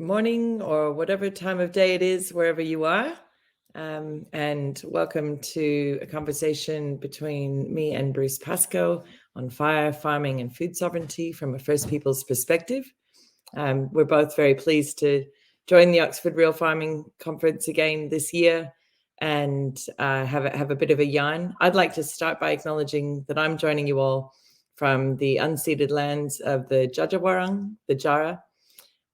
morning or whatever time of day it is, wherever you are. And welcome to a conversation between me and Bruce Pascoe on fire, farming and food sovereignty from a First Peoples perspective. We're both very pleased to join the Oxford Real Farming Conference again this year and have a bit of a yarn. I'd like to start by acknowledging that I'm joining you all from the unceded lands of the Dja Dja Wurrung, the Jara,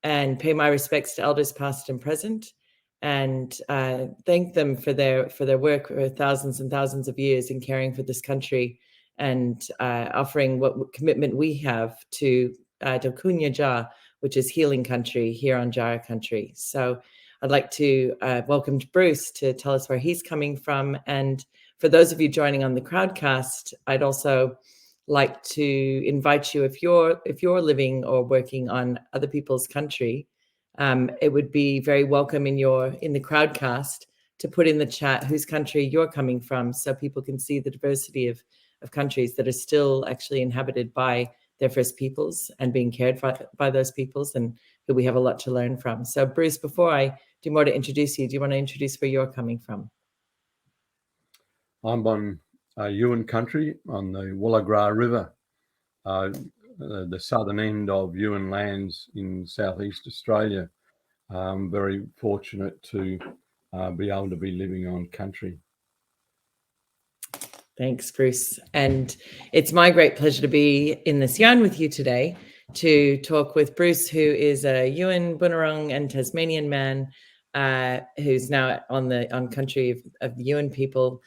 and pay my respects to elders past and present, and thank them for their work for thousands and thousands of years in caring for this country and offering what commitment we have to Dja Dja, which is healing country here on Jara country. So I'd like to welcome Bruce to tell us where he's coming from. And for those of you joining on the crowdcast, I'd also like to invite you, if you're living or working on other people's country, it would be very welcome in the crowdcast to put in the chat whose country you're coming from, so people can see the diversity of countries that are still actually inhabited by their First Peoples and being cared for by those peoples, and who we have a lot to learn from. So Bruce, before I do more to introduce you, do you want to introduce where you're coming from? I'm on Yuin country on the Wollagra River, the southern end of Yuin lands in southeast Australia. I'm very fortunate to be able to be living on country. Thanks, Bruce. And it's my great pleasure to be in this yarn with you today to talk with Bruce, who is a Yuin, Bunurong and Tasmanian man who's now on country of the Yuin people,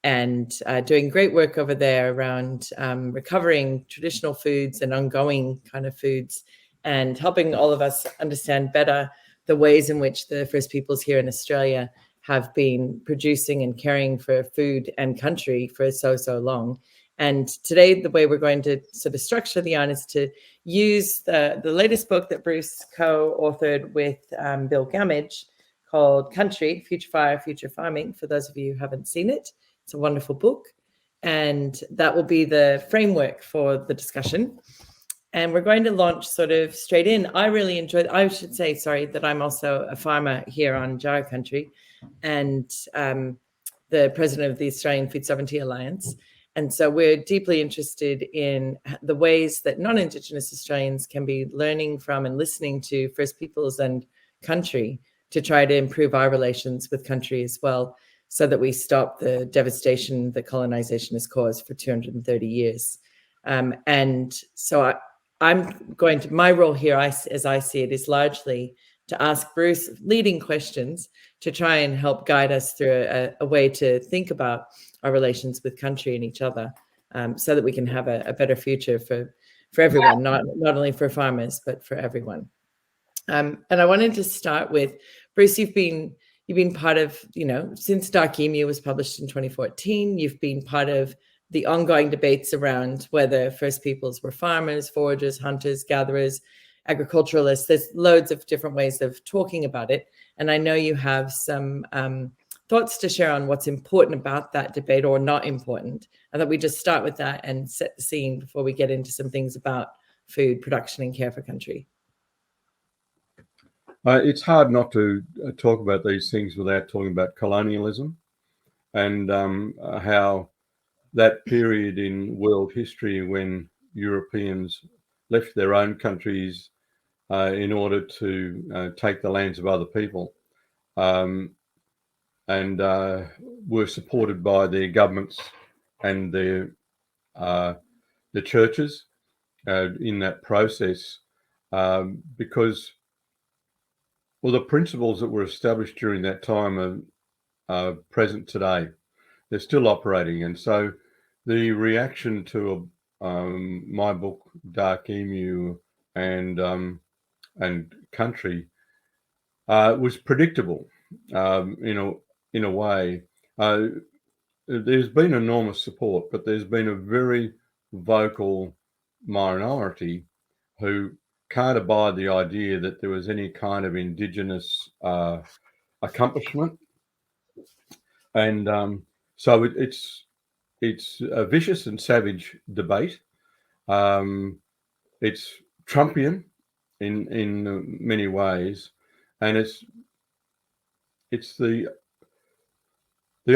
and doing great work over there around recovering traditional foods and ongoing kind of foods, and helping all of us understand better the ways in which the First Peoples here in Australia have been producing and caring for food and country for so long. And today, the way we're going to sort of structure the yarn is to use the latest book that Bruce co-authored with Bill Gammage called Country, Future Fire, Future Farming. For those of you who haven't seen it, it's a wonderful book. And that will be the framework for the discussion. And we're going to launch sort of straight in. I should say, that I'm also a farmer here on Jara country and the president of the Australian Food Sovereignty Alliance. And so we're deeply interested in the ways that non-Indigenous Australians can be learning from and listening to First Peoples and country to try to improve our relations with country as well, so that we stop the devastation that colonization has caused for 230 years. And so my role here, as I see it, is largely to ask Bruce leading questions to try and help guide us through a way to think about our relations with country and each other, so that we can have a better future for everyone, not only for farmers, but for everyone. And I wanted to start with, Bruce, you've been part of, since Dark Emu was published in 2014, you've been part of the ongoing debates around whether First Peoples were farmers, foragers, hunters, gatherers, agriculturalists. There's loads of different ways of talking about it. And I know you have some thoughts to share on what's important about that debate or not important. I thought we just start with that and set the scene before we get into some things about food production and care for country. It's hard not to talk about these things without talking about colonialism and how that period in world history when Europeans left their own countries in order to take the lands of other people and were supported by their governments and the churches in that process, because the principles that were established during that time are present today. They're still operating, and so the reaction to my book Dark Emu and Country was predictable in a way. There's been enormous support, but there's been a very vocal minority who can't abide the idea that there was any kind of Indigenous accomplishment, and so it's a vicious and savage debate. It's Trumpian in many ways, and it's the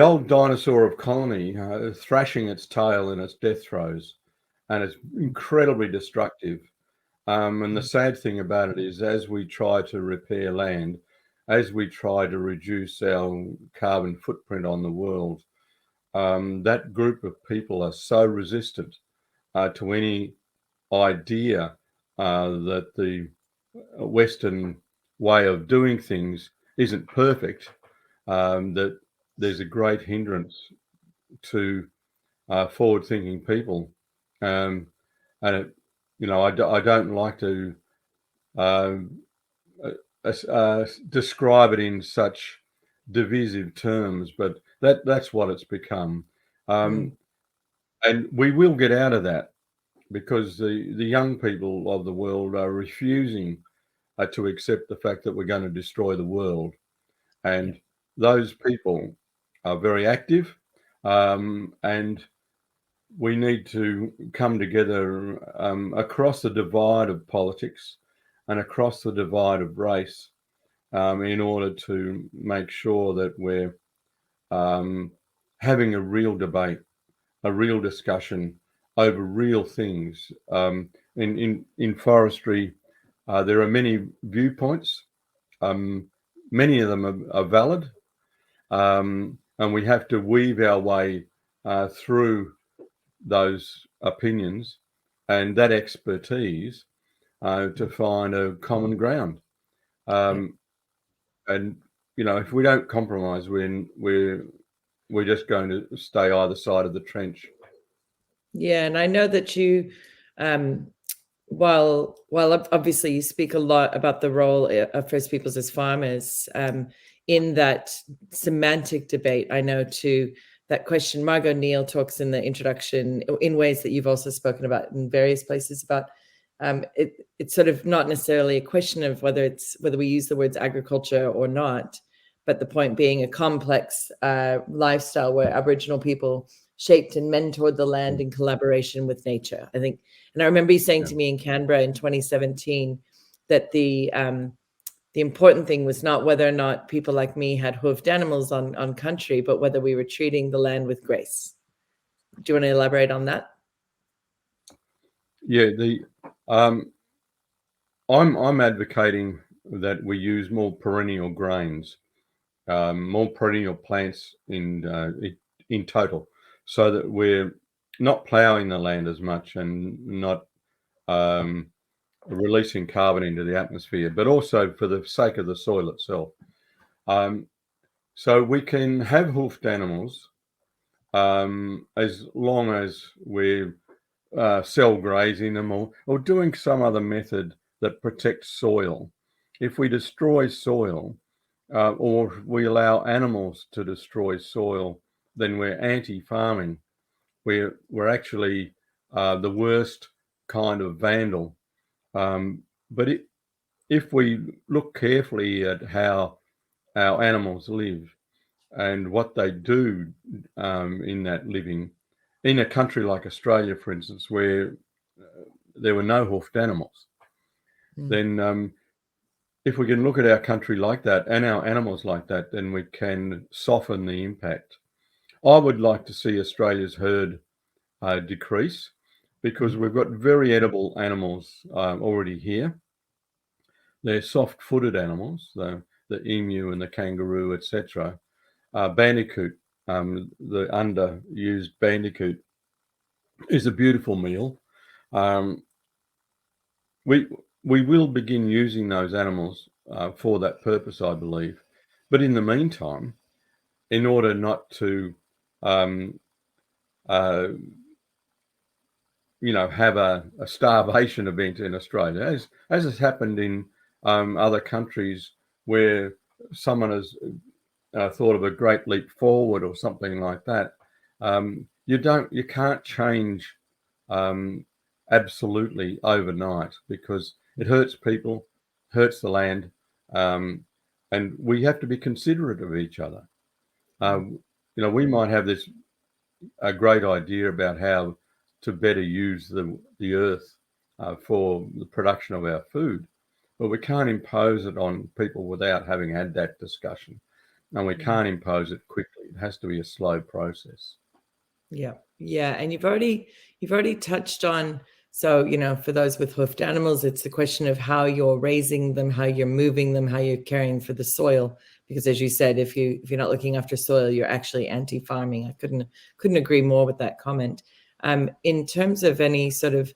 old dinosaur of colony thrashing its tail in its death throes, and it's incredibly destructive. And the sad thing about it is, as we try to repair land, as we try to reduce our carbon footprint on the world, that group of people are so resistant to any idea that the Western way of doing things isn't perfect, that there's a great hindrance to forward-thinking people. And it, I don't like to describe it in such divisive terms, but that's what it's become. And we will get out of that, because the young people of the world are refusing to accept the fact that we're going to destroy the world. And those people are very active, and we need to come together across the divide of politics and across the divide of race in order to make sure that we're having a real debate, a real discussion over real things. In forestry, there are many viewpoints. Many of them are valid, and we have to weave our way through those opinions and that expertise to find a common ground. And if we don't compromise, we're just going to stay either side of the trench. Yeah, and I know that you, while obviously you speak a lot about the role of First Peoples as farmers in that semantic debate, I know too that question, Margot Neal talks in the introduction in ways that you've also spoken about in various places about it's sort of not necessarily a question of whether we use the words agriculture or not, but the point being a complex lifestyle where Aboriginal people shaped and mentored the land in collaboration with nature, I think. And I remember you saying to me in Canberra in 2017 that the important thing was not whether or not people like me had hoofed animals on country, but whether we were treating the land with grace. Do you want to elaborate on that? Yeah, I'm advocating that we use more perennial grains, more perennial plants in total, so that we're not ploughing the land as much and not releasing carbon into the atmosphere, but also for the sake of the soil itself. So we can have hoofed animals as long as we're cell grazing them or doing some other method that protects soil. If we destroy soil or we allow animals to destroy soil, then we're anti-farming. We're actually the worst kind of vandal. But if we look carefully at how our animals live and what they do in that living, in a country like Australia, for instance, where there were no hoofed animals, then if we can look at our country like that and our animals like that, then we can soften the impact. I would like to see Australia's herd decrease, because we've got very edible animals already here. They're soft-footed animals, the emu and the kangaroo, etc. Bandicoot, the underused bandicoot, is a beautiful meal. We will begin using those animals for that purpose, I believe. But in the meantime, in order not to, have a starvation event in Australia, as has happened in other countries where someone has thought of a great leap forward or something like that. You can't change absolutely overnight, because it hurts people, hurts the land, and we have to be considerate of each other. We might have a great idea about how to better use the earth for the production of our food, but we can't impose it on people without having had that discussion. And we can't impose it quickly. It has to be a slow process. Yeah. And you've already touched on, so, you know, for those with hoofed animals, it's the question of how you're raising them, how you're moving them, how you're caring for the soil. Because as you said, if you're not looking after soil, you're actually anti-farming. I couldn't agree more with that comment. In terms of any sort of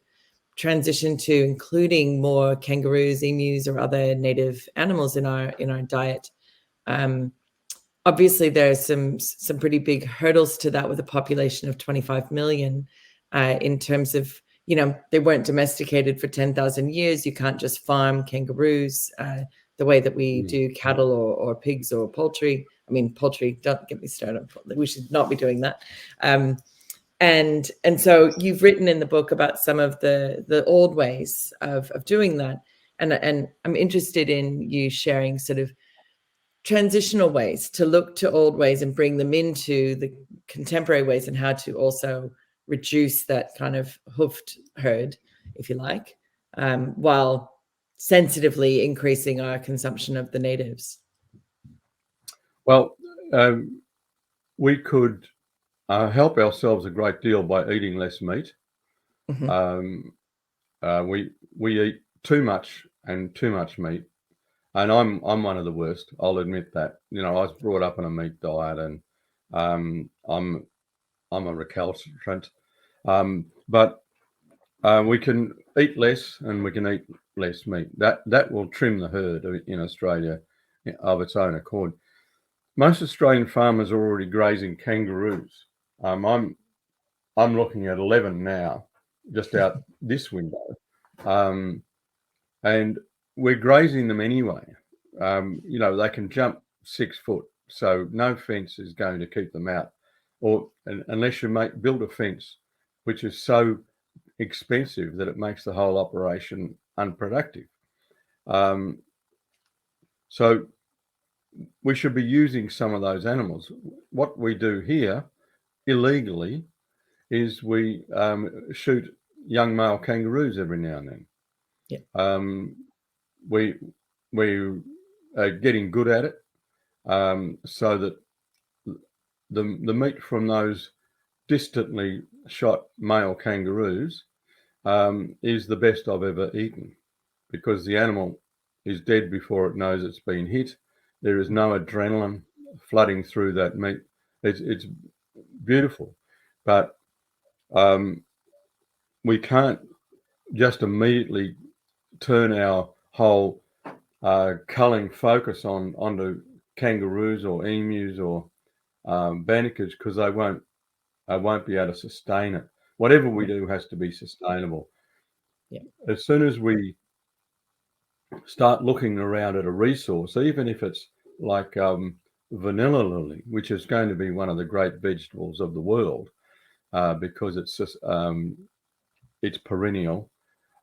transition to including more kangaroos, emus, or other native animals in our diet, obviously there are some pretty big hurdles to that with a population of 25 million, in terms of, you know, they weren't domesticated for 10,000 years. You can't just farm kangaroos the way that we do cattle or pigs or poultry. I mean, poultry, don't get me started. We should not be doing that. And so you've written in the book about some of the old ways of doing that. And I'm interested in you sharing sort of transitional ways to look to old ways and bring them into the contemporary ways, and how to also reduce that kind of hoofed herd, if you like, while sensitively increasing our consumption of the natives. Well, we could help ourselves a great deal by eating less meat. We eat too much meat, and I'm one of the worst. I'll admit that. You know, I was brought up on a meat diet, and I'm a recalcitrant. But we can eat less, and we can eat less meat. That will trim the herd in Australia of its own accord. Most Australian farmers are already grazing kangaroos. I'm looking at 11 now, just out this window, and we're grazing them anyway. You know, they can jump 6 foot, so no fence is going to keep them out, unless you build a fence, which is so expensive that it makes the whole operation unproductive. So we should be using some of those animals. What we do here illegally is we shoot young male kangaroos every now and then. We are getting good at it, so that the meat from those distantly shot male kangaroos is the best I've ever eaten, because the animal is dead before it knows it's been hit. There is no adrenaline flooding through that meat. It's beautiful, but we can't just immediately turn our whole culling focus onto kangaroos or emus or banacos, because I won't be able to sustain it. Whatever we do has to be sustainable. As soon as we start looking around at a resource, even if it's like vanilla lily, which is going to be one of the great vegetables of the world, because it's just it's perennial,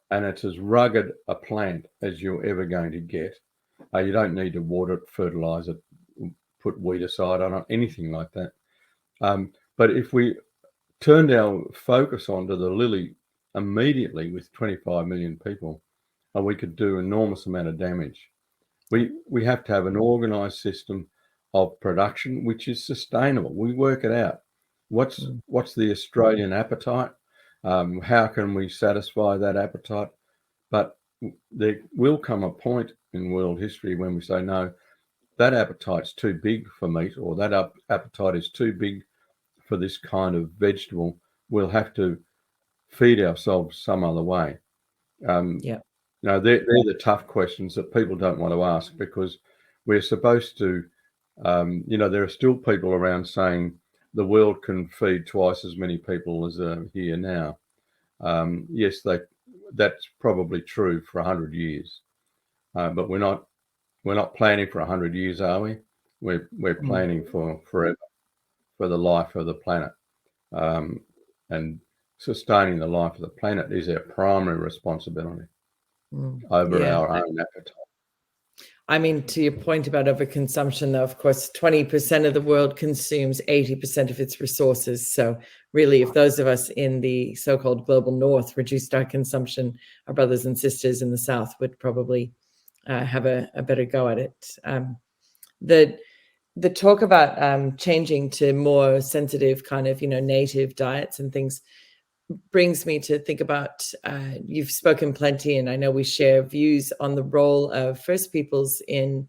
and it's as rugged a plant as you're ever going to get. You don't need to water it, fertilize it, put weedicide on it, anything like that. But if we turned our focus onto the lily immediately with 25 million people, we could do enormous amount of damage. We have to have an organized system of production which is sustainable. We work it out. What's the Australian appetite? How can we satisfy that appetite? But there will come a point in world history when we say, no, that appetite's too big for meat, or that appetite is too big for this kind of vegetable. We'll have to feed ourselves some other way. No, they're the tough questions that people don't want to ask, because we're supposed to, there are still people around saying the world can feed twice as many people as here now. Yes, that's probably true for 100 years, but we're not planning for 100 years, are we? We're planning for forever, for the life of the planet, and sustaining the life of the planet is our primary responsibility over our own appetite. I mean, to your point about overconsumption, though, of course, 20% of the world consumes 80% of its resources. So really, if those of us in the so-called global north reduced our consumption, our brothers and sisters in the south would probably have a better go at it. The talk about changing to more sensitive kind of, native diets and things brings me to think about, you've spoken plenty, and I know we share views on the role of First Peoples in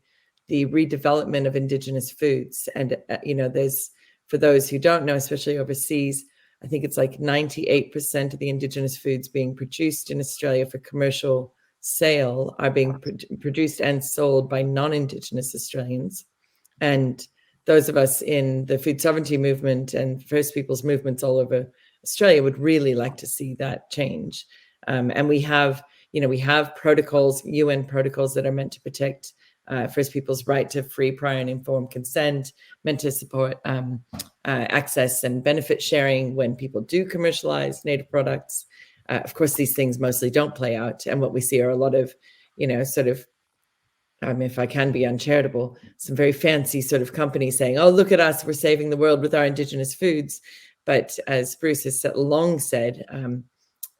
the redevelopment of Indigenous foods. And, there's, for those who don't know, especially overseas, I think it's like 98% of the Indigenous foods being produced in Australia for commercial sale are being produced and sold by non-Indigenous Australians. And those of us in the food sovereignty movement and First Peoples movements all over Australia would really like to see that change. And we have protocols, UN protocols that are meant to protect First Peoples' right to free, prior, and informed consent, meant to support access and benefit sharing when people do commercialize native products. Of course, these things mostly don't play out. And what we see are a lot of, if I can be uncharitable, some very fancy sort of companies saying, oh, look at us, we're saving the world with our Indigenous foods. But as Bruce has long said,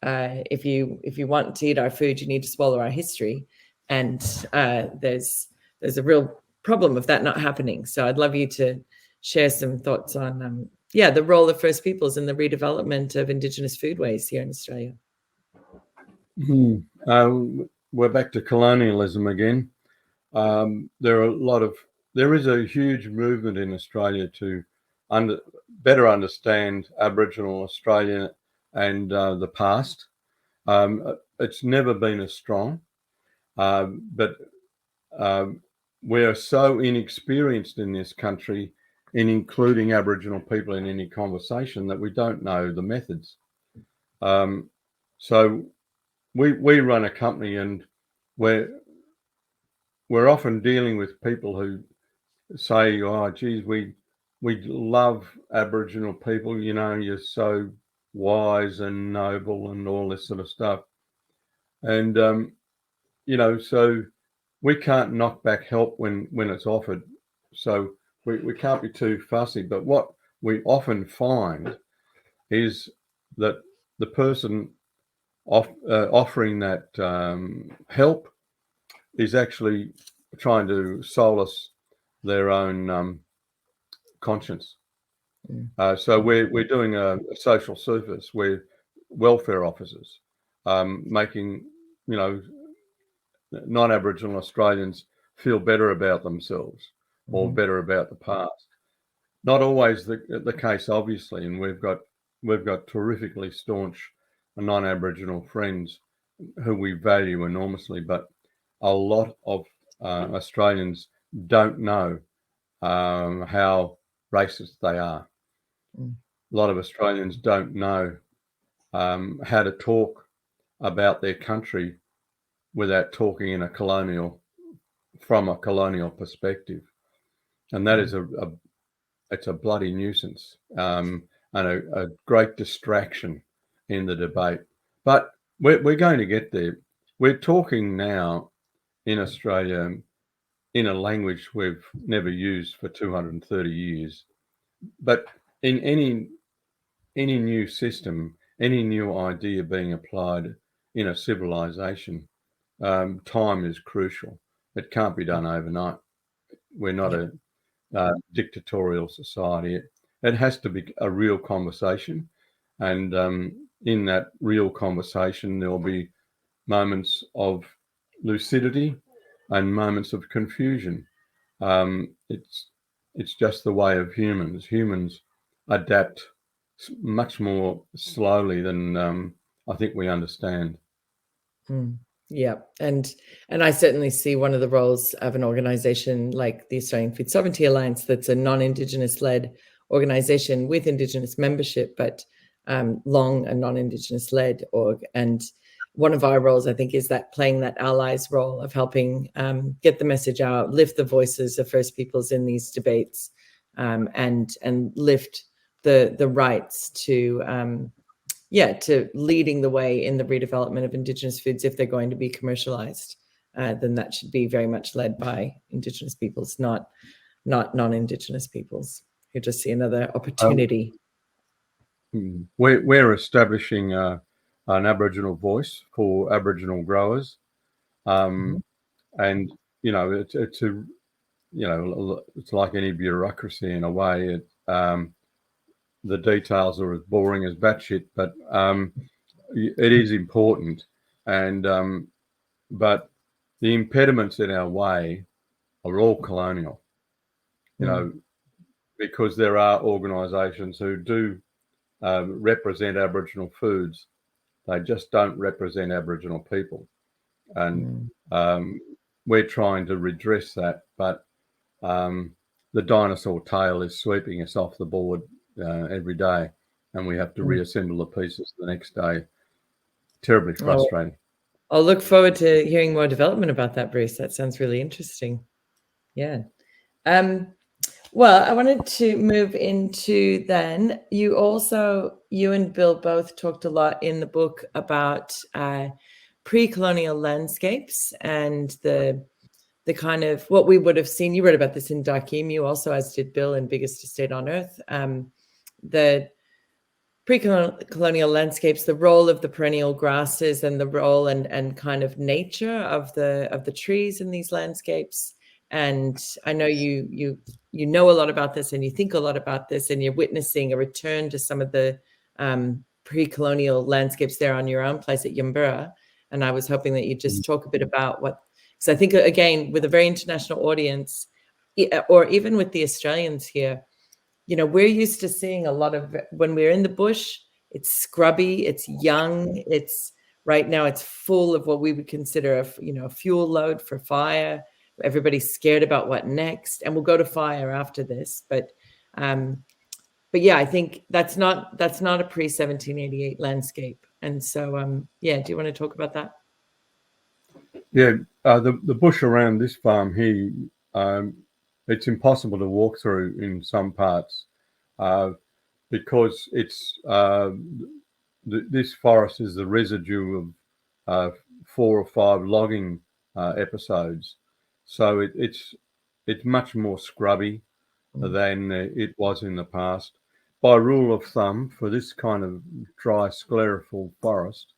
if you want to eat our food, you need to swallow our history. And there's a real problem of that not happening. So I'd love you to share some thoughts on, the role of First Peoples in the redevelopment of Indigenous foodways here in Australia. We're back to colonialism again. There is a huge movement in Australia to better understand Aboriginal Australia and the past. It's never been as strong, but we're so inexperienced in this country in including Aboriginal people in any conversation that we don't know the methods. So we run a company, and we're often dealing with people who say, oh, geez, we love Aboriginal people, you're so wise and noble and all this sort of stuff. And, so we can't knock back help when it's offered. So we can't be too fussy. But what we often find is that the person offering that help is actually trying to solace their own conscience. So we're doing a social service. We're welfare officers, making non-Aboriginal Australians feel better about themselves or better about the past. Not always the case, obviously, and we've got terrifically staunch non-Aboriginal friends who we value enormously, but a lot of Australians don't know how racist they are. A lot of Australians don't know how to talk about their country without talking from a colonial perspective, and that is it's a bloody nuisance and a great distraction in the debate. But we're going to get there. We're talking now in Australia in a language we've never used for 230 years. But in any new system, any new idea being applied in a civilization, time is crucial. It can't be done overnight. We're not a dictatorial society. It has to be a real conversation. And in that real conversation, there'll be moments of lucidity and moments of confusion. It's just the way of humans. Humans adapt much more slowly than I think we understand. Yeah, and I certainly see one of the roles of an organisation like the Australian Food Sovereignty Alliance, that's a non-Indigenous led organisation with Indigenous membership, but long a non-Indigenous led org. And one of our roles, I think, is that playing that allies role of helping get the message out, lift the voices of First Peoples in these debates, and lift the rights to leading the way in the redevelopment of Indigenous foods. If they're going to be commercialized, then that should be very much led by Indigenous peoples, not non-Indigenous peoples who just see another opportunity. We're establishing an Aboriginal voice for Aboriginal growers. And it's a it's like any bureaucracy in a way. The details are as boring as batshit, but it is important. And but the impediments in our way are all colonial, because there are organisations who do represent Aboriginal foods. They just don't represent Aboriginal people. And we're trying to redress that, but the dinosaur tail is sweeping us off the board every day, and we have to reassemble the pieces the next day. Terribly frustrating. I'll look forward to hearing more development about that, Bruce. That sounds really interesting. Yeah. Well, I wanted to move into then. You and Bill both talked a lot in the book about pre-colonial landscapes and the kind of what we would have seen. You wrote about this in Dakim, also, as did Bill in Biggest Estate on Earth. The pre-colonial landscapes, the role of the perennial grasses and the role and kind of nature of the trees in these landscapes. And I know you know a lot about this, and you think a lot about this, and you're witnessing a return to some of the pre-colonial landscapes there on your own place at Yumbura. And I was hoping that you'd just talk a bit about what, because I think, again, with a very international audience, or even with the Australians here, we're used to seeing a lot of, when we're in the bush, it's scrubby, it's young, right now it's full of what we would consider a fuel load for fire. Everybody's scared about what next, and we'll go to fire after this. But yeah, I think that's not a pre-1788 landscape. And so, do you want to talk about that? Yeah, the bush around this farm here, it's impossible to walk through in some parts because it's this forest is the residue of 4 or 5 logging episodes, so it's much more scrubby than it was in the past. By rule of thumb, for this kind of dry sclerophyll forest,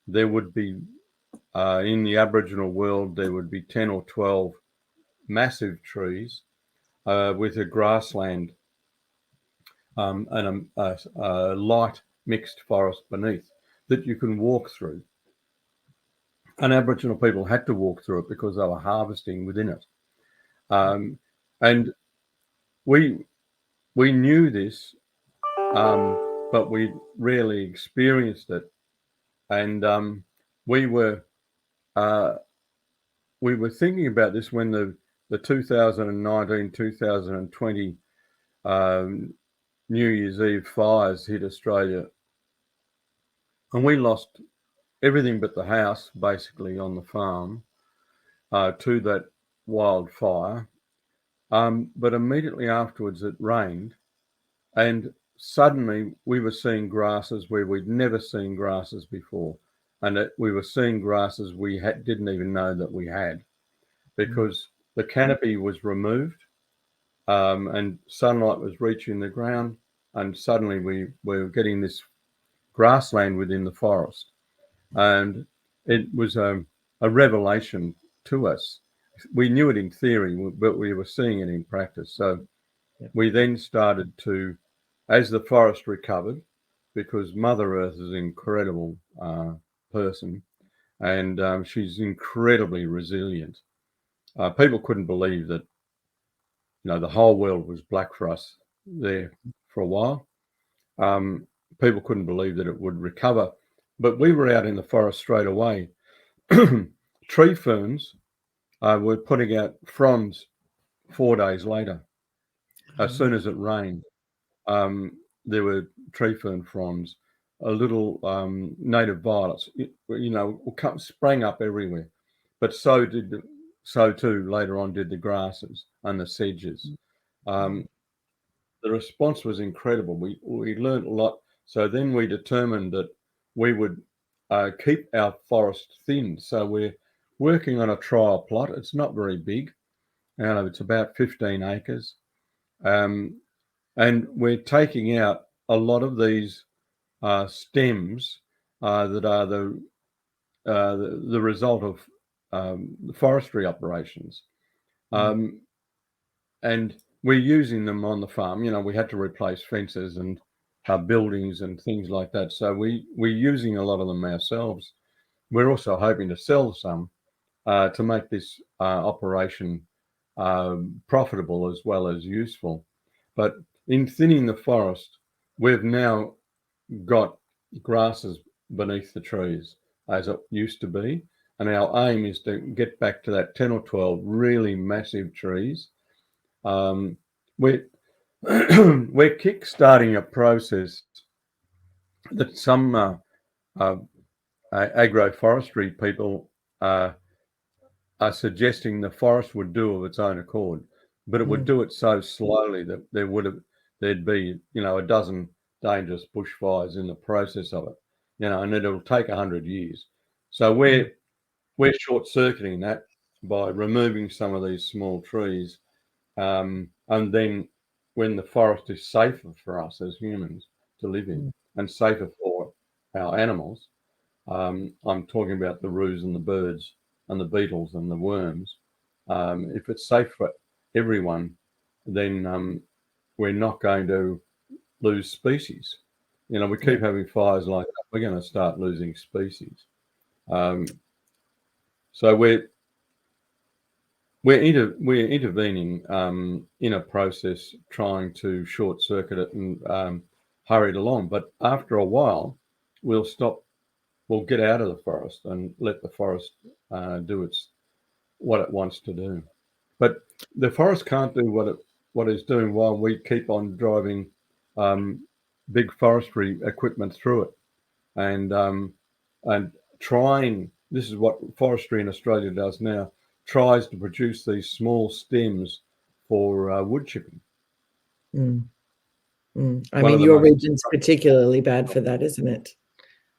there would be in the Aboriginal world there would be 10 or 12 massive trees with a grassland and a light mixed forest beneath that you can walk through. And Aboriginal people had to walk through it because they were harvesting within it. And we knew this, but we rarely experienced it. And we were thinking about this when the 2019-2020 New Year's Eve fires hit Australia, and we lost everything but the house basically on the farm to that wildfire. But immediately afterwards it rained, and suddenly we were seeing grasses where we'd never seen grasses before, and we were seeing grasses we didn't even know that we had, because the canopy was removed and sunlight was reaching the ground, and suddenly we were getting this grassland within the forest. And it was a revelation to us. We knew it in theory, but we were seeing it in practice. So we then started to, as the forest recovered, because Mother Earth is an incredible person, and she's incredibly resilient. People couldn't believe that, the whole world was black for us there for a while. People couldn't believe that it would recover, but we were out in the forest straight away. Tree ferns were putting out fronds 4 days later. As soon as it rained, there were tree fern fronds. A little native violets, sprang up everywhere. But so too later on did the grasses and the sedges. The response was incredible. We learned a lot. So then we determined that we would keep our forest thin. So we're working on a trial plot. It's not very big. It's about 15 acres. And we're taking out a lot of these stems that are the result of forestry operations. And we're using them on the farm. We had to replace fences and buildings and things like that. So we're using a lot of them ourselves. We're also hoping to sell some to make this operation profitable as well as useful. But in thinning the forest, we've now got grasses beneath the trees as it used to be. And our aim is to get back to that 10 or 12 really massive trees. We're kick-starting a process that some agroforestry people are suggesting the forest would do of its own accord, but it would do it so slowly that there'd be a dozen dangerous bushfires in the process of it, and it'll take 100 years. So we're short-circuiting that by removing some of these small trees, and then when the forest is safer for us as humans to live in and safer for our animals, I'm talking about the roos and the birds and the beetles and the worms. If it's safe for everyone, then we're not going to lose species. We keep having fires like that, we're going to start losing species. So we're intervening in a process trying to short circuit it and hurry it along. But after a while, we'll get out of the forest and let the forest do what it wants to do. But the forest can't do what it's doing while we keep on driving big forestry equipment through it and trying. This is what forestry in Australia does now. Tries to produce these small stems for wood chipping. I mean, your region's particularly bad for that, isn't it?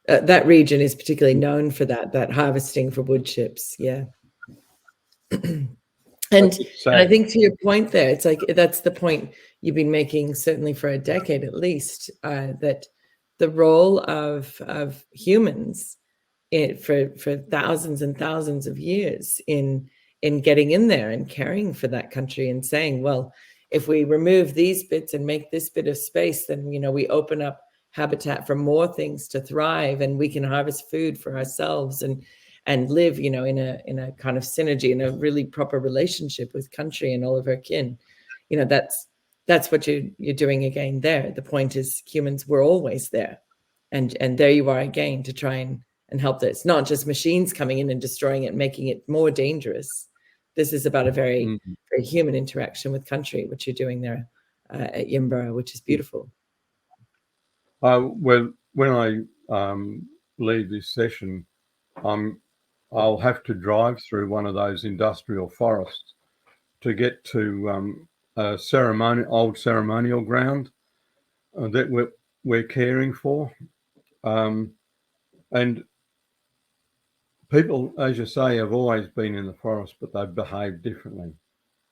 That region is particularly known for that harvesting for wood chips. Yeah. And I think to your point there, it's like that's the point you've been making certainly for a decade at least, that the role of humans for thousands and thousands of years in getting in there and caring for that country and saying, well, if we remove these bits and make this bit of space, then we open up habitat for more things to thrive, and we can harvest food for ourselves and live in a kind of synergy, in a really proper relationship with country and all of our kin. That's what you're doing again there. The point is, humans were always there, and there you are again to try and help that. It's not just machines coming in and destroying it, making it more dangerous. This is about a very, very human interaction with country, which you're doing there at Yimbra, which is beautiful. Well, when I leave this session, I'll have to drive through one of those industrial forests to get to a old ceremonial ground that we're caring for. And people, as you say, have always been in the forest, but they've behaved differently.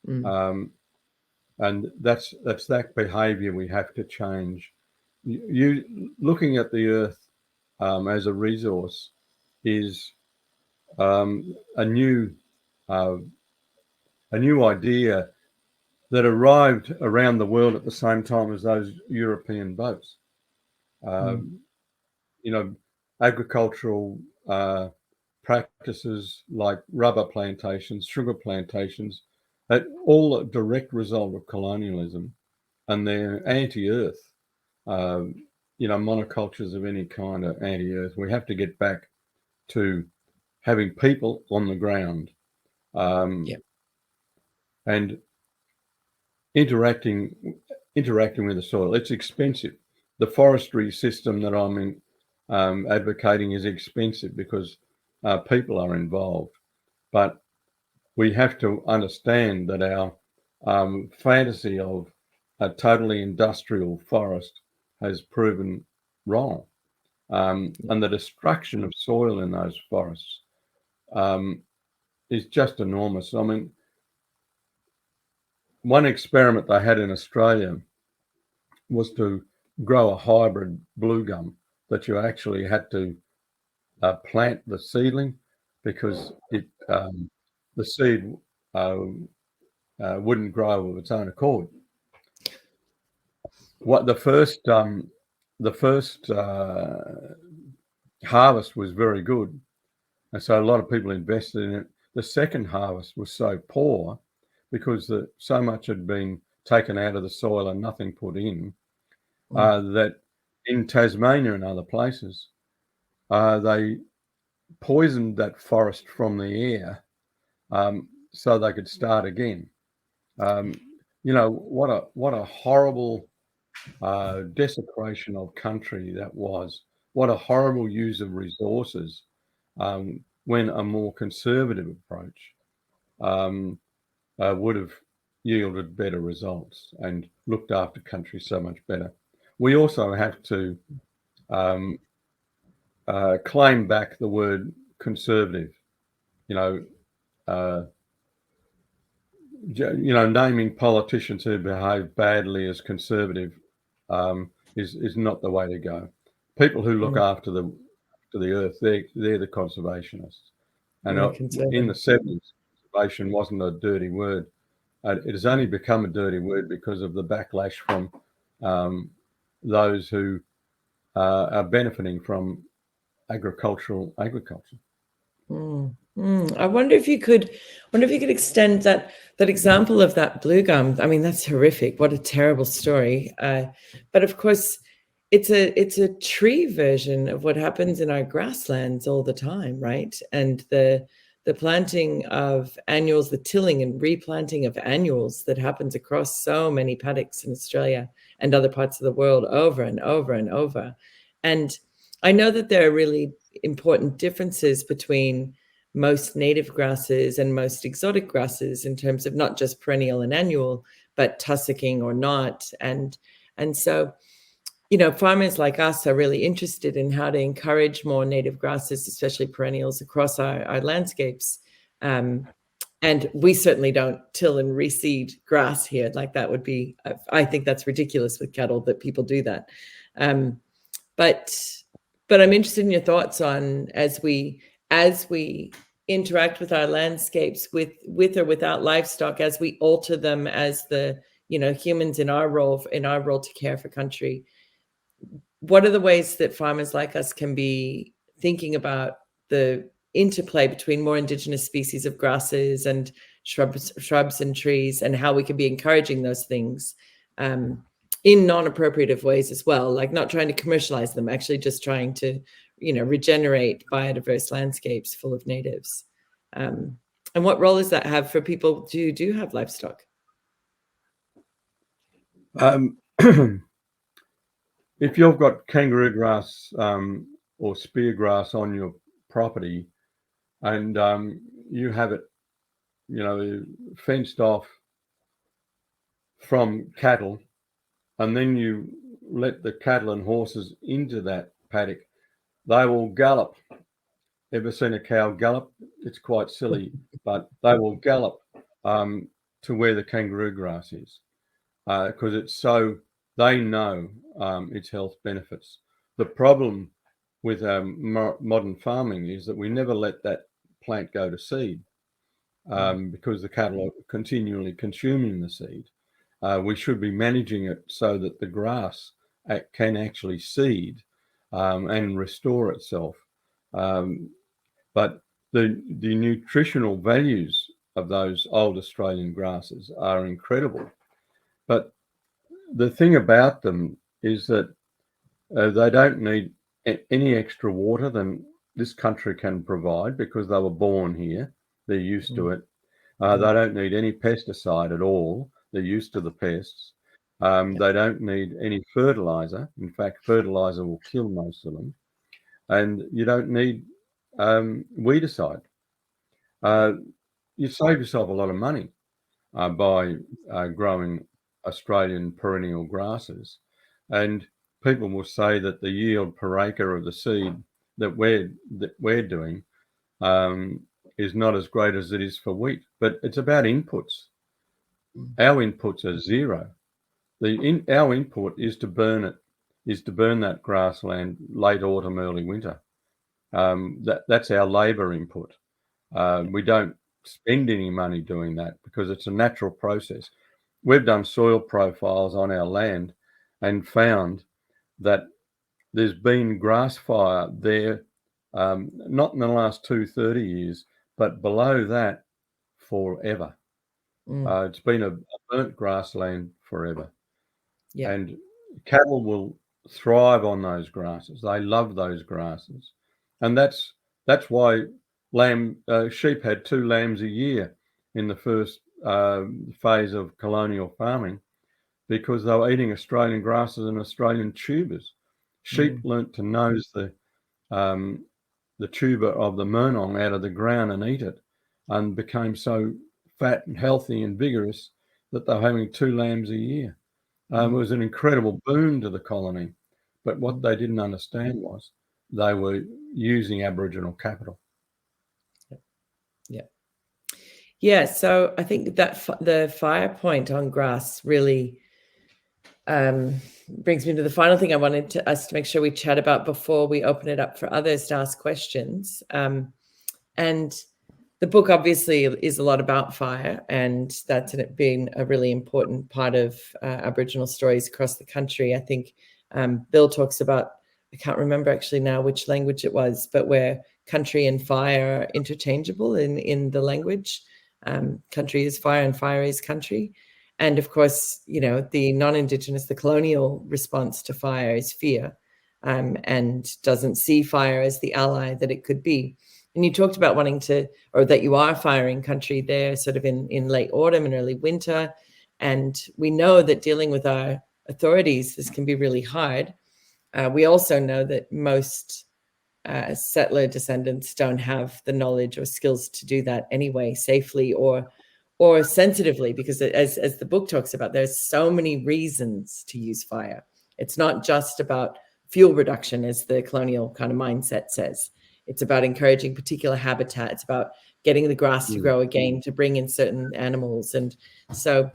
And that's that behaviour we have to change. You looking at the earth as a resource is a new idea that arrived around the world at the same time as those European boats. Agricultural practices like rubber plantations, sugar plantations, all a direct result of colonialism, and they're anti-earth. Monocultures of any kind are anti-earth. We have to get back to having people on the ground and interacting with the soil. It's expensive. The forestry system that I'm advocating is expensive because people are involved. But we have to understand that our fantasy of a totally industrial forest has proven wrong. And the destruction of soil in those forests is just enormous. I mean, one experiment they had in Australia was to grow a hybrid blue gum that you actually had to plant the seedling because it the seed wouldn't grow of its own accord. What the first harvest was very good, and so a lot of people invested in it. The second harvest was so poor because so much had been taken out of the soil and nothing put in, that in Tasmania and other places, they poisoned that forest from the air so they could start again. What a horrible desecration of country that was. What a horrible use of resources when a more conservative approach would have yielded better results and looked after country so much better. We also have to claim back the word conservative. Naming politicians who behave badly as conservative is not the way to go. People who look after the earth, they're the conservationists. And in the 70s, conservation wasn't a dirty word. It has only become a dirty word because of the backlash from those who are benefiting from agriculture. I wonder if you could extend that example of that blue gum. I mean, that's horrific. What a terrible story. But of course, it's a tree version of what happens in our grasslands all the time, right? And the planting of annuals, the tilling and replanting of annuals that happens across so many paddocks in Australia and other parts of the world over and over and over. And I know that there are really important differences between most native grasses and most exotic grasses in terms of not just perennial and annual, but tussocking or not. And so, farmers like us are really interested in how to encourage more native grasses, especially perennials, across our landscapes. And we certainly don't till and reseed grass here. Like that would be, I think that's ridiculous with cattle that people do that. But I'm interested in your thoughts on as we interact with our landscapes with or without livestock, as we alter them as the humans in our role to care for country. What are the ways that farmers like us can be thinking about the interplay between more indigenous species of grasses and shrubs and trees, and how we can be encouraging those things in non-appropriative ways as well, like not trying to commercialize them, actually just trying to, regenerate biodiverse landscapes full of natives. And what role does that have for people who do have livestock? If you've got kangaroo grass or spear grass on your property and you have it, fenced off from cattle, and then you let the cattle and horses into that paddock, they will gallop. Ever seen a cow gallop? It's quite silly, but they will gallop to where the kangaroo grass is because it's so they know its health benefits. The problem with modern farming is that we never let that plant go to seed because the cattle are continually consuming the seed. We should be managing it so that the grass can actually seed and restore itself. But the nutritional values of those old Australian grasses are incredible. But the thing about them is that they don't need any extra water than this country can provide because they were born here. They're used to it. They don't need any pesticide at all. They're used to the pests. They don't need any fertilizer. In fact, fertilizer will kill most of them. And you don't need weedicide. You save yourself a lot of money by growing Australian perennial grasses. And people will say that the yield per acre of the seed that we're doing is not as great as it is for wheat, but it's about inputs. Our inputs are zero. Our input is to burn that grassland late autumn, early winter. That's our labour input. We don't spend any money doing that because it's a natural process. We've done soil profiles on our land and found that there's been grass fire there, not in the last 30 years, but below that forever. It's been a burnt grassland forever. Yeah. And cattle will thrive on those grasses. They love those grasses. And that's why sheep had 2 lambs a year in the first phase of colonial farming, because they were eating Australian grasses and Australian tubers. Sheep learnt to nose the tuber of the murnong out of the ground and eat it, and became so fat and healthy and vigorous that they were having 2 lambs a year. It was an incredible boon to the colony. But what they didn't understand was they were using Aboriginal capital. Yeah. So I think that the fire point on grass really brings me to the final thing I wanted us to make sure we chat about before we open it up for others to ask questions. And the book obviously is a lot about fire, and that's been a really important part of Aboriginal stories across the country. I think Bill talks about, I can't remember actually now which language it was, but where country and fire are interchangeable in the language. Country is fire and fire is country. And of course, the non-Indigenous, the colonial response to fire is fear, and doesn't see fire as the ally that it could be. And you talked about wanting to, or that you are firing country there sort of in late autumn and early winter. And we know that dealing with our authorities, this can be really hard. We also know that most settler descendants don't have the knowledge or skills to do that anyway, safely or sensitively, because as the book talks about, there's so many reasons to use fire. It's not just about fuel reduction, as the colonial kind of mindset says. It's about encouraging particular habitat. It's about getting the grass to grow again, to bring in certain animals. And so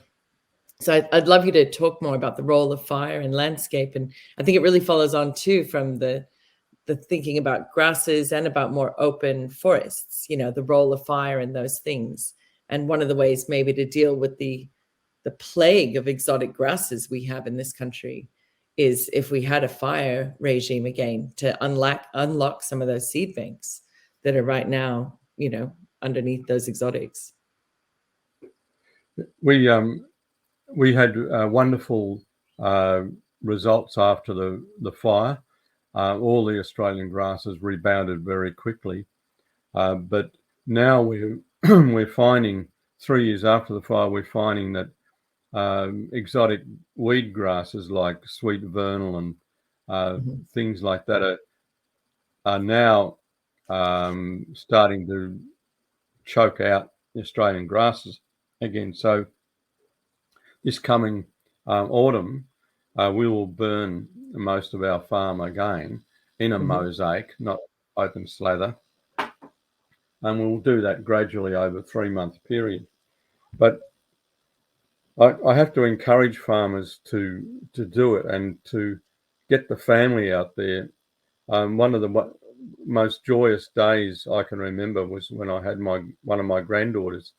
I'd love you to talk more about the role of fire in landscape. And I think it really follows on too from the thinking about grasses and about more open forests, the role of fire in those things. And one of the ways maybe to deal with the plague of exotic grasses we have in this country is if we had a fire regime again to unlock some of those seed banks that are right now, underneath those exotics. We had wonderful results after the fire. All the Australian grasses rebounded very quickly, but now we're finding 3 years after the fire, we're finding that exotic weed grasses like sweet vernal and things like that are now starting to choke out the Australian grasses again. So this coming autumn, we will burn most of our farm again in a mosaic, not open slather. And we'll do that gradually over a 3-month period. But I have to encourage farmers to do it and to get the family out there. One of the most joyous days I can remember was when I had one of my granddaughters.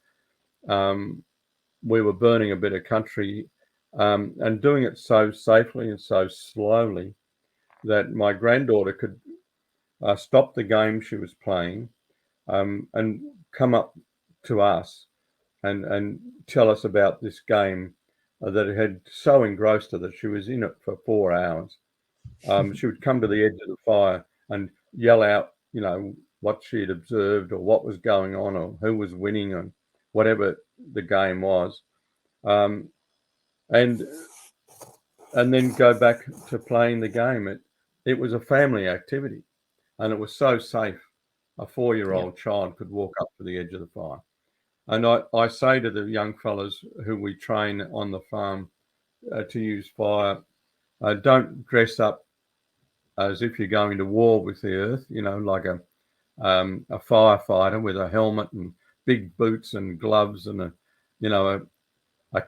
We were burning a bit of country and doing it so safely and so slowly that my granddaughter could stop the game she was playing and come up to us and tell us about this game that had so engrossed her that she was in it for 4 hours. She would come to the edge of the fire and yell out, what she had observed or what was going on or who was winning and whatever the game was. And then go back to playing the game. It was a family activity, and it was so safe. A 4-year-old child could walk up to the edge of the fire. And I say to the young fellas who we train on the farm to use fire, don't dress up as if you're going to war with the earth, like a firefighter with a helmet and big boots and gloves and a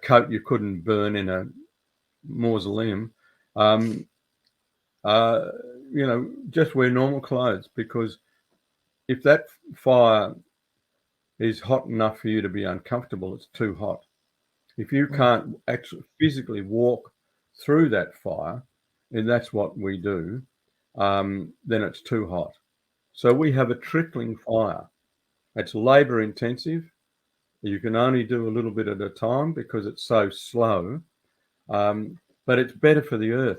coat you couldn't burn in a mausoleum. Just wear normal clothes, because if that fire is hot enough for you to be uncomfortable, it's too hot. If you can't actually physically walk through that fire, and that's what we do, then it's too hot. So we have a trickling fire. It's labor intensive. You can only do a little bit at a time because it's so slow, but it's better for the earth.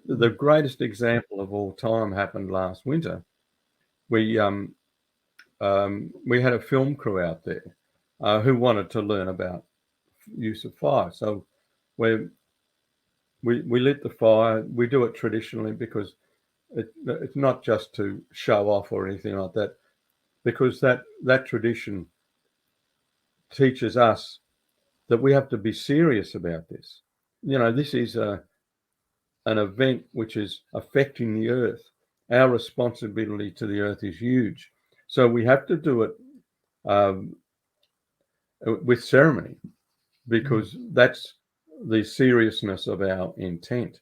The greatest example of all time happened last winter. We had a film crew out there who wanted to learn about use of fire. So we lit the fire. We do it traditionally because it's not just to show off or anything like that, because that tradition teaches us that we have to be serious about this. This is an event which is affecting the earth. Our responsibility to the earth is huge. So we have to do it with ceremony, because that's the seriousness of our intent.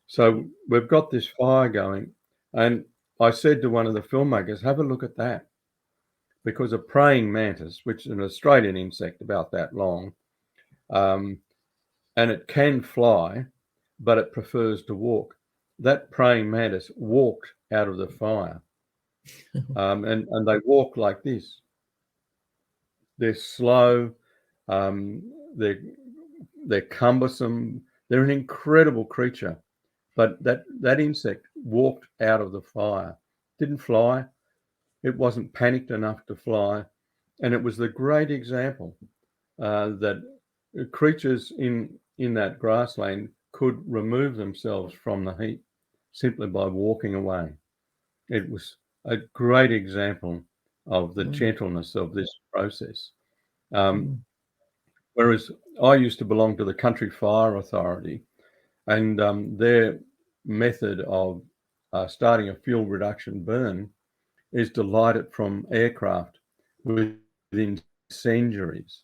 So we've got this fire going, and I said to one of the filmmakers, have a look at that, because a praying mantis, which is an Australian insect about that long, and it can fly, but it prefers to walk. That praying mantis walked out of the fire, and they walk like this. They're slow, they're cumbersome. They're an incredible creature, but that insect walked out of the fire, didn't fly. It wasn't panicked enough to fly, and it was the great example that creatures in that grassland could remove themselves from the heat simply by walking away. It was a great example of the gentleness of this process. Whereas I used to belong to the Country Fire Authority, and their method of starting a fuel reduction burn is to light it from aircraft with incendiaries.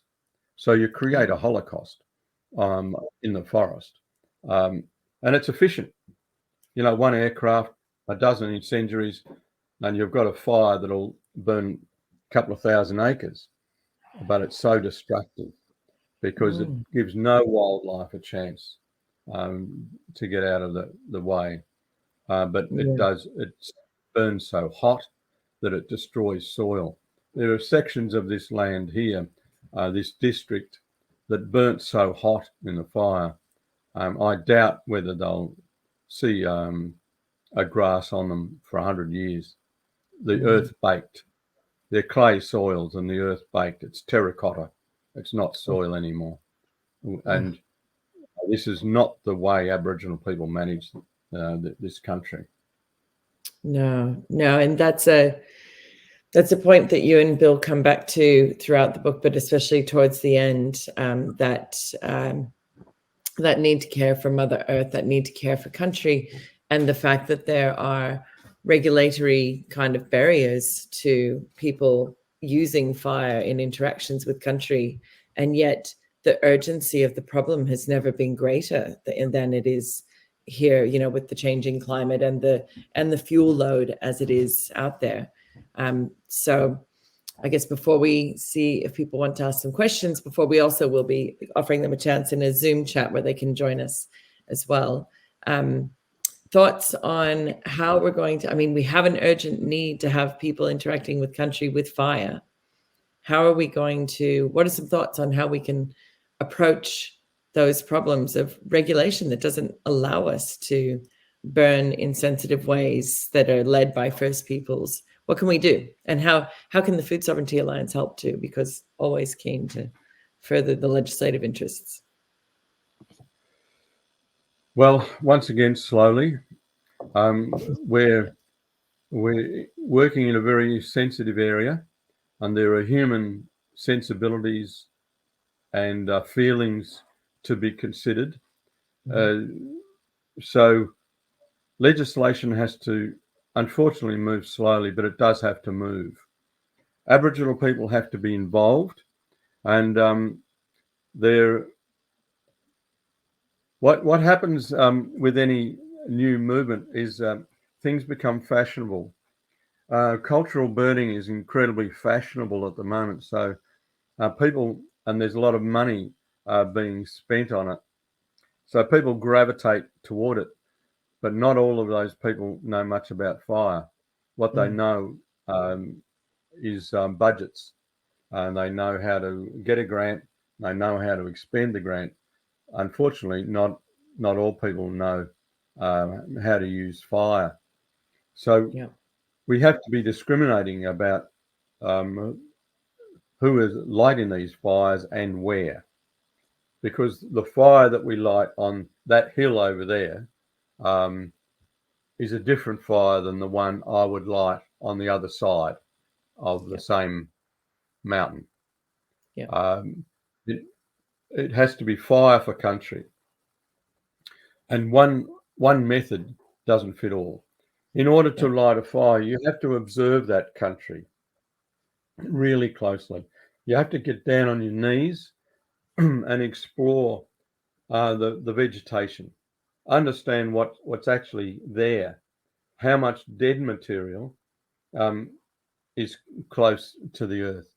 So you create a holocaust in the forest, and it's efficient. One aircraft, a dozen incendiaries, and you've got a fire that'll burn a couple of thousand acres, but it's so destructive because it gives no wildlife a chance to get out of the way. But it burns so hot that it destroys soil. There are sections of this land here, this district, that burnt so hot in the fire. I doubt whether they'll see a grass on them for 100 years. The earth baked. They're clay soils and the earth baked. It's terracotta. It's not soil anymore. And this is not the way Aboriginal people manage this country. No, and that's a point that you and Bill come back to throughout the book, but especially towards the end, that need to care for Mother Earth, that need to care for country, and the fact that there are regulatory kind of barriers to people using fire in interactions with country, and yet the urgency of the problem has never been greater than it is here, with the changing climate and the fuel load as it is out there. So I guess before we see if people want to ask some questions, before we also will be offering them a chance in a Zoom chat where they can join us as well. Thoughts on how we're going to, we have an urgent need to have people interacting with country with fire. How are we going to, what are some thoughts on how we can approach those problems of regulation that doesn't allow us to burn in sensitive ways that are led by First Peoples? What can we do? And how can the Food Sovereignty Alliance help too? Because always keen to further the legislative interests. Well, once again, slowly. We're working in a very sensitive area, and there are human sensibilities and feelings to be considered. So legislation has to, unfortunately, move slowly, but it does have to move. Aboriginal people have to be involved, and what happens with any new movement is things become fashionable. Cultural burning is incredibly fashionable at the moment. So people, and there's a lot of money being spent on it. So people gravitate toward it, but not all of those people know much about fire. What they know is budgets, and they know how to get a grant. They know how to expend the grant. Unfortunately, not all people know how to use fire. So we have to be discriminating about who is lighting these fires and where, because the fire that we light on that hill over there is a different fire than the one I would light on the other side of the same mountain. It has to be fire for country, and one method doesn't fit all. In order to light a fire, you have to observe that country really closely. You have to get down on your knees and explore the vegetation, understand what's actually there, how much dead material is close to the earth,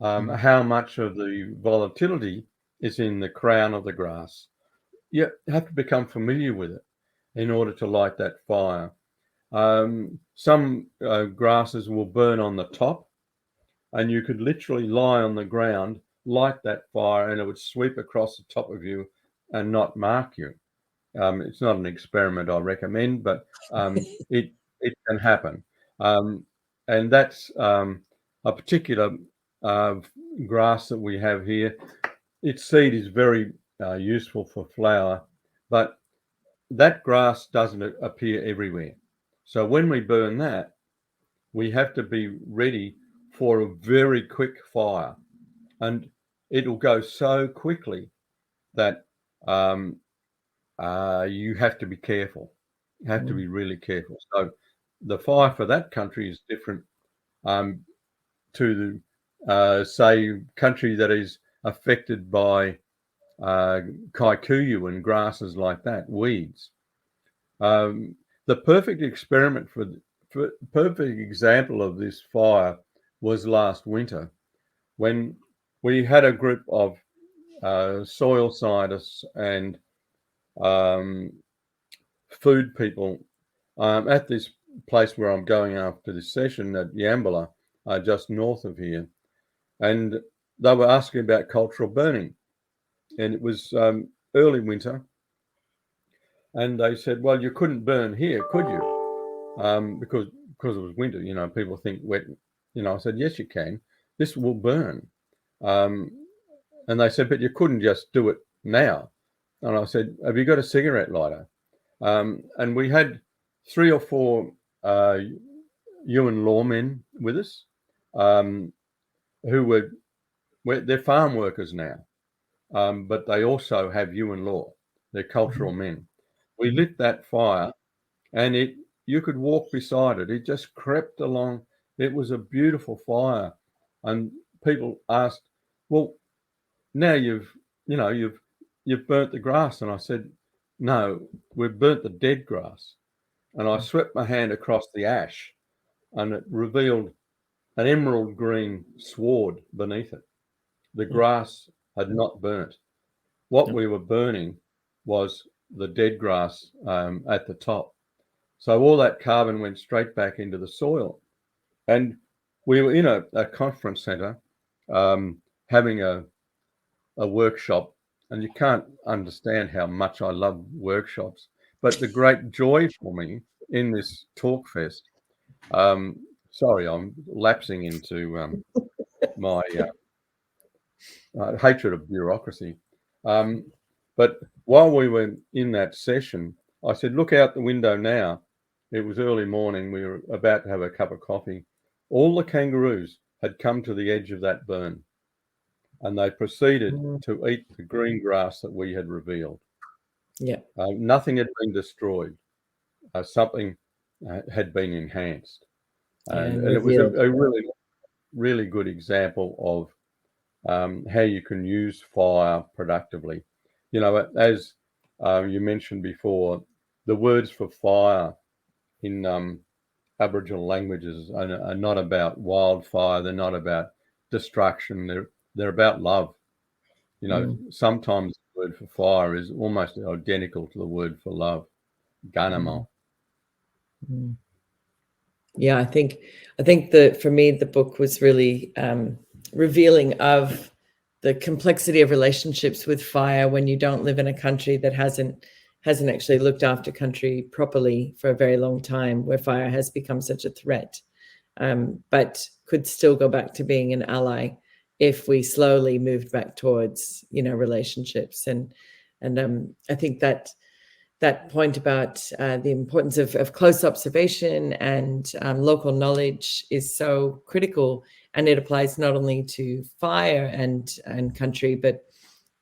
how much of the volatility is in the crown of the grass. You have to become familiar with it in order to light that fire. Some grasses will burn on the top, and you could literally lie on the ground, light that fire, and it would sweep across the top of you and not mark you. It's not an experiment I recommend, but it can happen. And that's a particular grass that we have here. Its seed is very useful for flour, but that grass doesn't appear everywhere. So when we burn that, we have to be ready for a very quick fire, and it'll go so quickly that you have to be careful. You have to be really careful. So the fire for that country is different to the, say, country that is affected by kikuyu and grasses like that, weeds. The perfect experiment for perfect example of this fire was last winter, when we had a group of soil scientists and food people at this place where I'm going after this session at Yambala, just north of here, and they were asking about cultural burning, and it was early winter, and they said, "Well, you couldn't burn here, could you?" Because it was winter. You know, people think wet. You know, I said, "Yes, you can. This will burn." And they said, "But you couldn't just do it now." And I said, "Have you got a cigarette lighter?" And we had 3 or 4 Yuin lawmen with us, who they're farm workers now, but they also have Yuin law. They're cultural men. We lit that fire, and you could walk beside it. It just crept along. It was a beautiful fire, and people asked, "Well, now you've burnt the grass," and I said, "No, we've burnt the dead grass." And I swept my hand across the ash, and it revealed an emerald green sward beneath it. The grass had not burnt. What we were burning was the dead grass at the top. So all that carbon went straight back into the soil. And we were in a conference centre having a workshop, and you can't understand how much I love workshops. But the great joy for me in this talk fest, sorry, I'm lapsing into my hatred of bureaucracy. But while we were in that session, I said, "Look out the window now." It was early morning. We were about to have a cup of coffee. All the kangaroos had come to the edge of that burn, and they proceeded to eat the green grass that we had revealed. Yeah. Nothing had been destroyed. Something had been enhanced. And it was a really, really good example of how you can use fire productively. You know, as you mentioned before, the words for fire in Aboriginal languages are not about wildfire. They're not about destruction. They're about love. You know, sometimes the word for fire is almost identical to the word for love, ganamo. Yeah, I think that for me, the book was really revealing of the complexity of relationships with fire when you don't live in a country that hasn't actually looked after country properly for a very long time, where fire has become such a threat, but could still go back to being an ally if we slowly moved back towards, relationships. And I think that point about the importance of close observation and local knowledge is so critical, and it applies not only to fire and country, but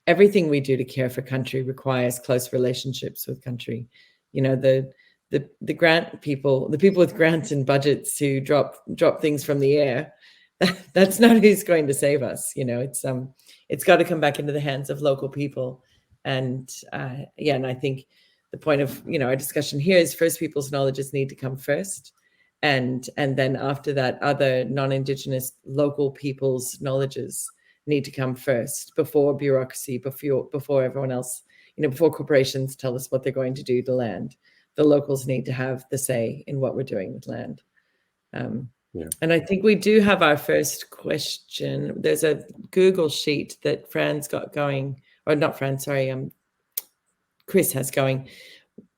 everything we do to care for country requires close relationships with country. The grant people, the people with grants and budgets who drop things from the air, that's not who's going to save us. It's got to come back into the hands of local people. And and I think the point of our discussion here is First Peoples knowledges need to come first, and then after that, other non-Indigenous local peoples knowledges need to come first, before bureaucracy, before everyone else, before corporations tell us what they're going to do to land. The locals need to have the say in what we're doing with land. And I think we do have our first question. There's a Google sheet that Fran's got going, or not Fran, sorry, Chris has going.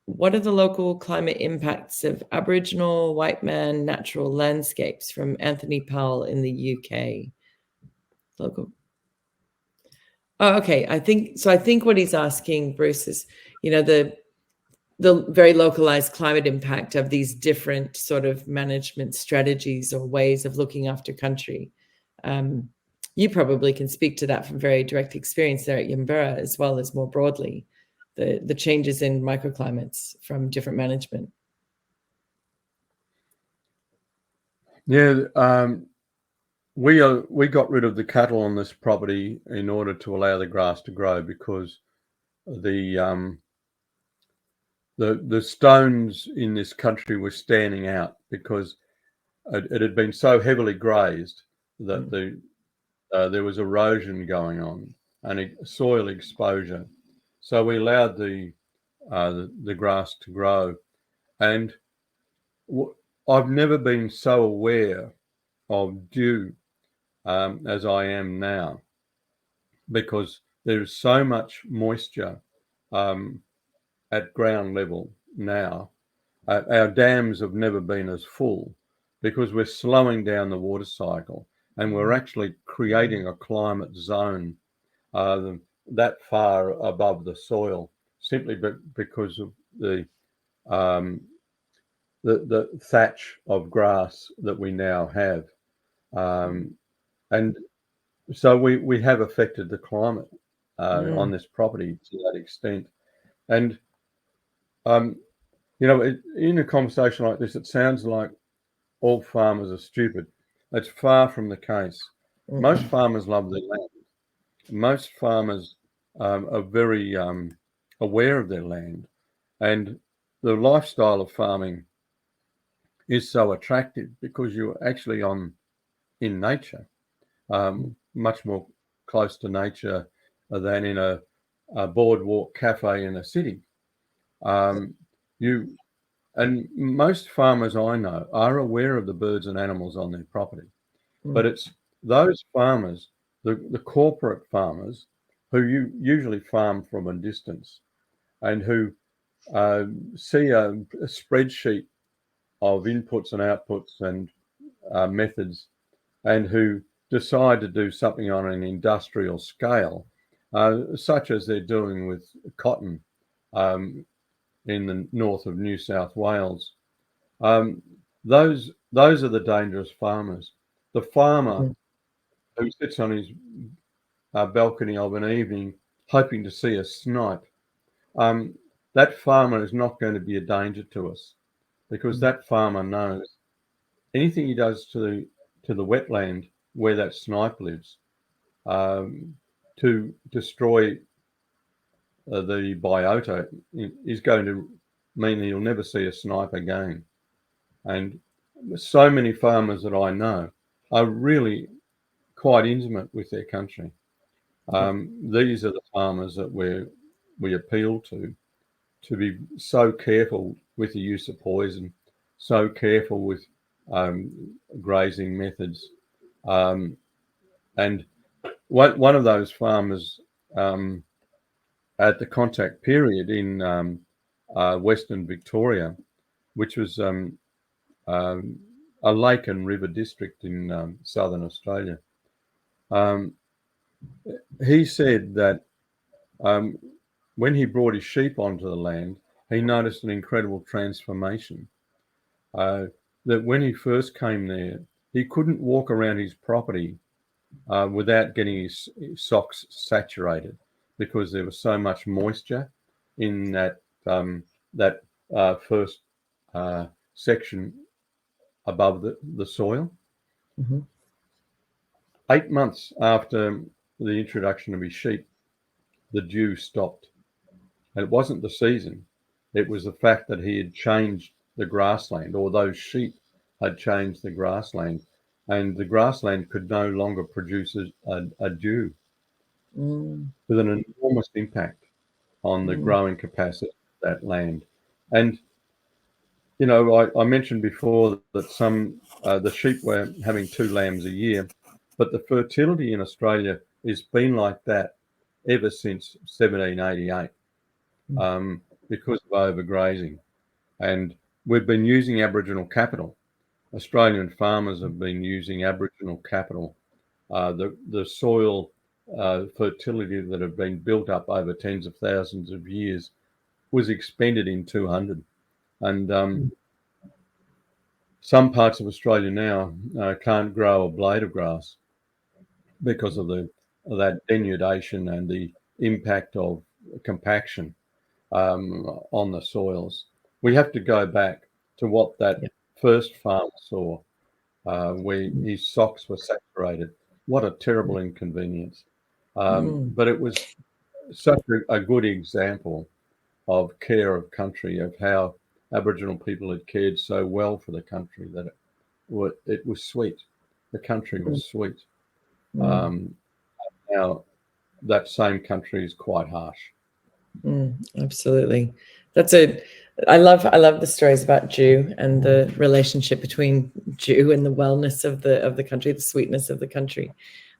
What are the local climate impacts of Aboriginal white man natural landscapes, from Anthony Powell in the UK? Local. Oh, okay. I think what he's asking, Bruce, is, the very localized climate impact of these different sort of management strategies or ways of looking after country. You probably can speak to that from very direct experience there at Yambura, as well as more broadly, the changes in microclimates from different management. Yeah, we got rid of the cattle on this property in order to allow the grass to grow, because the stones in this country were standing out, because it had been so heavily grazed that there was erosion going on and soil exposure. So we allowed the grass to grow, and I've never been so aware of dew as I am now, because there is so much moisture at ground level now. Our dams have never been as full, because we're slowing down the water cycle, and we're actually creating a climate zone that far above the soil, simply because of the thatch of grass that we now have. And so we have affected the climate on this property to that extent. And in a conversation like this, it sounds like all farmers are stupid. It's far from the case. Most farmers love their land. Most farmers are very aware of their land, and the lifestyle of farming is so attractive because you're actually in nature, much more close to nature than in a boardwalk cafe in a city. And most farmers I know are aware of the birds and animals on their property, but it's those farmers, the corporate farmers, who usually farm from a distance, and who see a spreadsheet of inputs and outputs and methods, and who decide to do something on an industrial scale, such as they're doing with cotton in the north of New South Wales. Those are the dangerous farmers. The farmer who sits on his balcony of an evening hoping to see a snipe, that farmer is not going to be a danger to us, because that farmer knows anything he does to the wetland where that snipe lives, to destroy the biota, is going to mean that you'll never see a snipe again. And so many farmers that I know are really quite intimate with their country. These are the farmers that we appeal to be so careful with the use of poison, so careful with grazing methods. And one of those farmers at the contact period in Western Victoria, which was a lake and river district in southern Australia, he said that when he brought his sheep onto the land, he noticed an incredible transformation. That when he first came there, he couldn't walk around his property without getting his socks saturated because there was so much moisture in that first section above the soil. Mm-hmm. 8 months after the introduction of his sheep, the dew stopped. And it wasn't the season. It was the fact that he had changed the grassland, or those sheep had changed the grassland, and the grassland could no longer produce a dew, with an enormous impact on the growing capacity of that land. And, you know, I mentioned before that the sheep were having 2 lambs a year, but the fertility in Australia has been like that ever since 1788. Because of overgrazing. And we've been using Aboriginal capital. Australian farmers have been using Aboriginal capital. The soil fertility that had been built up over tens of thousands of years was expended in 200. And some parts of Australia now can't grow a blade of grass because of that denudation and the impact of compaction on the soils. We have to go back to what that first farmer saw, where his socks were saturated. What a terrible inconvenience. But it was such a good example of care of country, of how Aboriginal people had cared so well for the country that it was sweet. The country was sweet. Now, that same country is quite harsh. Absolutely. I love the stories about dew and the relationship between dew and the wellness of the country, the sweetness of the country.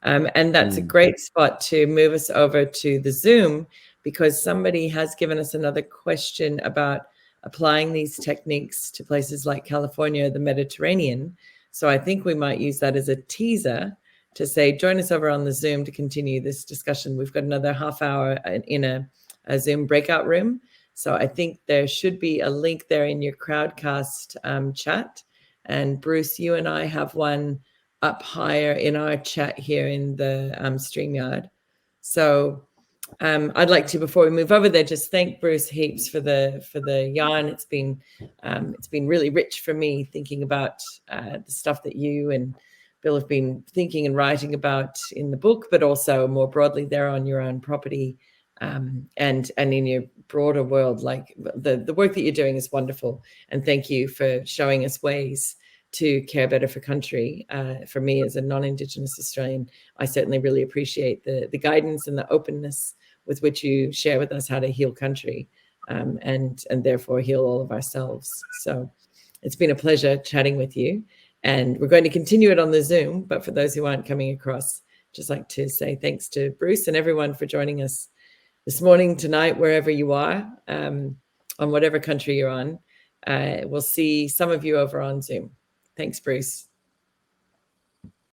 And that's a great spot to move us over to the Zoom, because somebody has given us another question about applying these techniques to places like California, the Mediterranean. So I think we might use that as a teaser to say, join us over on the Zoom to continue this discussion. We've got another half hour in a Zoom breakout room. So I think there should be a link there in your Crowdcast chat. And Bruce, you and I have one up higher in our chat here in the StreamYard. So I'd like to, before we move over there, just thank Bruce heaps for the yarn. It's been really rich for me, thinking about the stuff that you and Bill have been thinking and writing about in the book, but also more broadly there on your own property. And in your broader world. Like the work that you're doing is wonderful, and thank you for showing us ways to care better for country. For me as a non-Indigenous Australian, I certainly really appreciate the guidance and the openness with which you share with us how to heal country, and therefore heal all of ourselves. So it's been a pleasure chatting with you, and we're going to continue it on the Zoom, but for those who aren't coming across, just like to say thanks to Bruce and everyone for joining us this morning, tonight, wherever you are, on whatever country you're on. We'll see some of you over on Zoom. Thanks, Bruce.